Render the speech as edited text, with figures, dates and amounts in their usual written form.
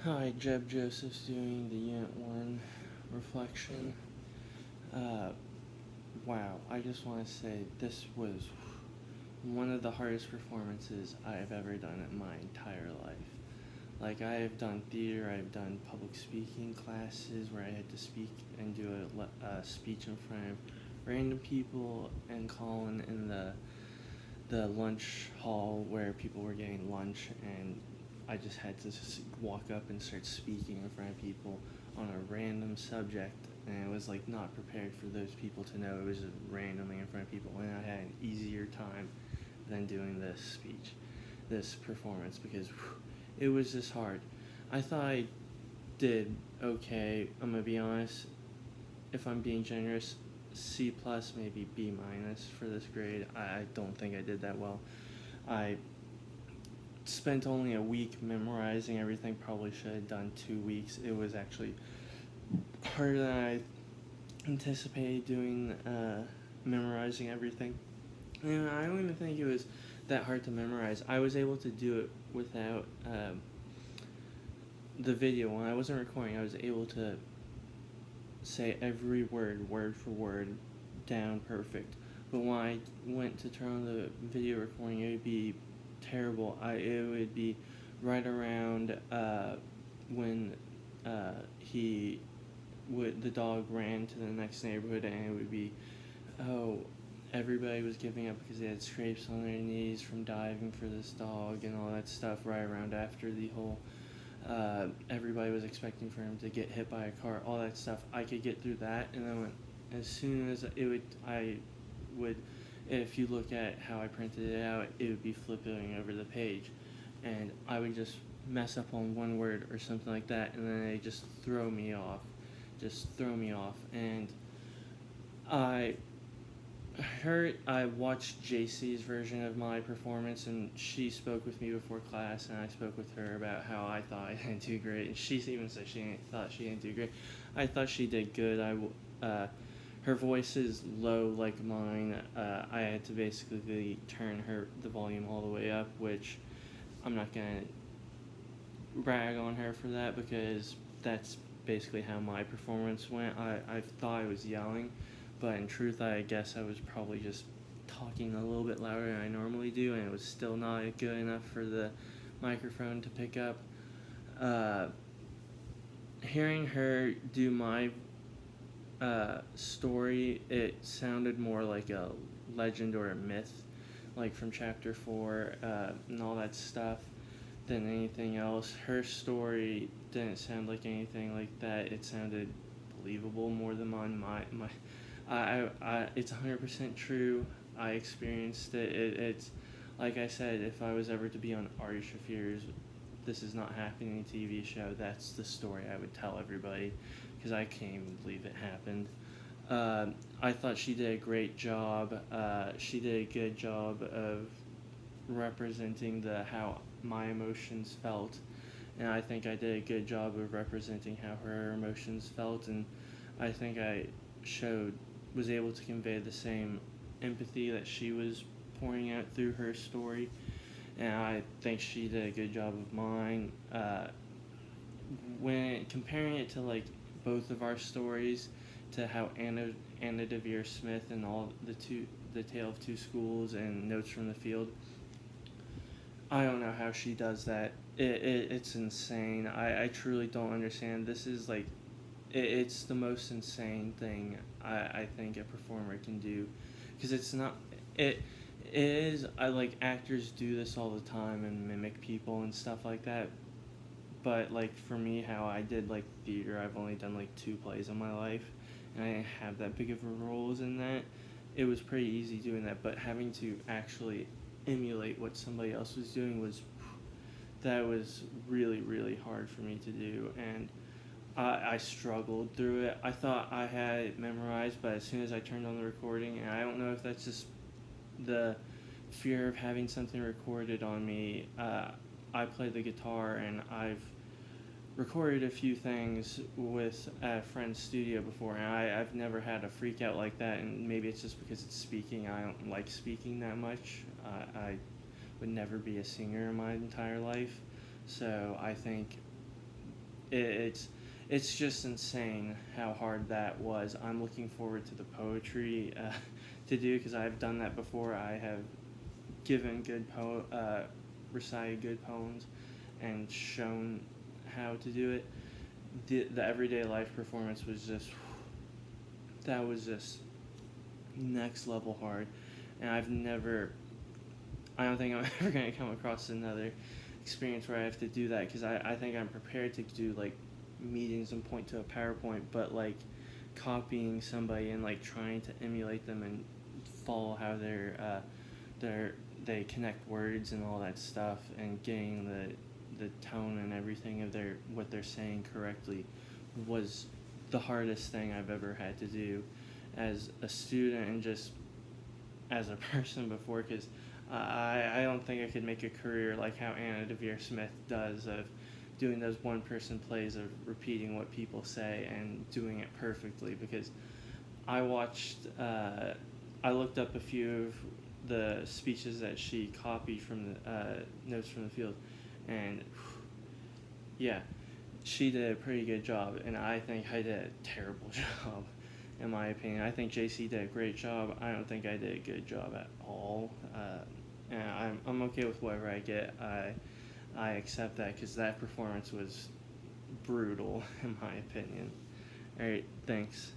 Hi, Jeb Joseph's doing the Unit 1 reflection. Uh, wow, I just want to say this was one of the hardest performances I've ever done in my entire life. Like, I have done theater, I've done public speaking classes where I had to speak and do a speech in front of random people and call in the lunch hall where people were getting lunch, and I just had to just walk up and start speaking in front of people on a random subject, and it was like not prepared for those people to know it was just randomly in front of people, and I had an easier time than doing this performance, because it was just hard. I thought I did okay. I'm gonna be honest. If I'm being generous, C plus, maybe B minus for this grade. I don't think I did that well. I spent only a week memorizing everything. Probably should have done 2 weeks. It was actually harder than I anticipated doing memorizing everything. And I don't even think it was that hard to memorize. I was able to do it without the video. When I wasn't recording, I was able to say every word for word, down perfect. But when I went to turn on the video recording, it would be terrible. It would be right around when the dog ran to the next neighborhood, and it would be, oh, everybody was giving up because they had scrapes on their knees from diving for this dog and all that stuff. Right around after the whole everybody was expecting for him to get hit by a car, all that stuff. I could get through that, and then as soon as I would, if you look at how I printed it out, it would be flipping over the page, and I would just mess up on one word or something like that, and then it just throw me off, and I I watched JC's version of my performance, and she spoke with me before class, and I spoke with her about how I thought I didn't do great, and she even said thought she didn't do great. I thought she did good. Her voice is low like mine. I had to basically turn the volume all the way up, which I'm not gonna brag on her for that, because that's basically how my performance went. I thought I was yelling, but in truth, I guess I was probably just talking a little bit louder than I normally do, and it was still not good enough for the microphone to pick up. Uh, Hearing her do my story, it sounded more like a legend or a myth, like from chapter 4 and all that stuff, than anything else. Her story didn't sound like anything like that. It sounded believable more than mine. It's 100% true. I experienced it. It's like I said, if I was ever to be on Ari Shafir's "This Is Not Happening" TV show, that's the story I would tell everybody, because I can't even believe it happened. I thought she did a great job. She did a good job of representing how my emotions felt, and I think I did a good job of representing how her emotions felt, and I think I was able to convey the same empathy that she was pouring out through her story, and I think she did a good job of mine. When comparing it to like both of our stories, to how Anna Devere Smith and the Tale of Two Schools and Notes from the Field, I don't know how she does that. It's insane. I truly don't understand. This is like, it's the most insane thing I think a performer can do, because it's not it it is. I like, actors do this all the time and mimic people and stuff like that, but like for me, how I did like theater, I've only done like 2 plays in my life, and I didn't have that big of a roles in that. It was pretty easy doing that, but having to actually emulate what somebody else was doing was really, really hard for me to do, and I struggled through it. I thought I had it memorized, but as soon as I turned on the recording, and I don't know if that's just the fear of having something recorded on me. I play the guitar, and I've recorded a few things with a friend's studio before, and I've never had a freak out like that, and maybe it's just because it's speaking. I don't like speaking that much. I would never be a singer in my entire life, so I think it's it's just insane how hard that was. I'm looking forward to the poetry to do, because I've done that before. I have given recited good poems and shown how to do it. The everyday life performance was just, that was just next level hard, and I don't think I'm ever gonna come across another experience where I have to do that, because I think I'm prepared to do like meetings and point to a PowerPoint, but like copying somebody and like trying to emulate them and follow how they connect words and all that stuff, and getting the tone and everything of what they're saying correctly was the hardest thing I've ever had to do as a student and just as a person before, because I don't think I could make a career like how Anna Devere Smith does, of doing those one person plays of repeating what people say and doing it perfectly. Because I watched, I looked up a few of the speeches that she copied from the Notes from the Field, and yeah, she did a pretty good job, and I think I did a terrible job, in my opinion. I think JC did a great job. I don't think I did a good job at all. And I'm okay with whatever I get. I accept that, because that performance was brutal, in my opinion. All right, thanks.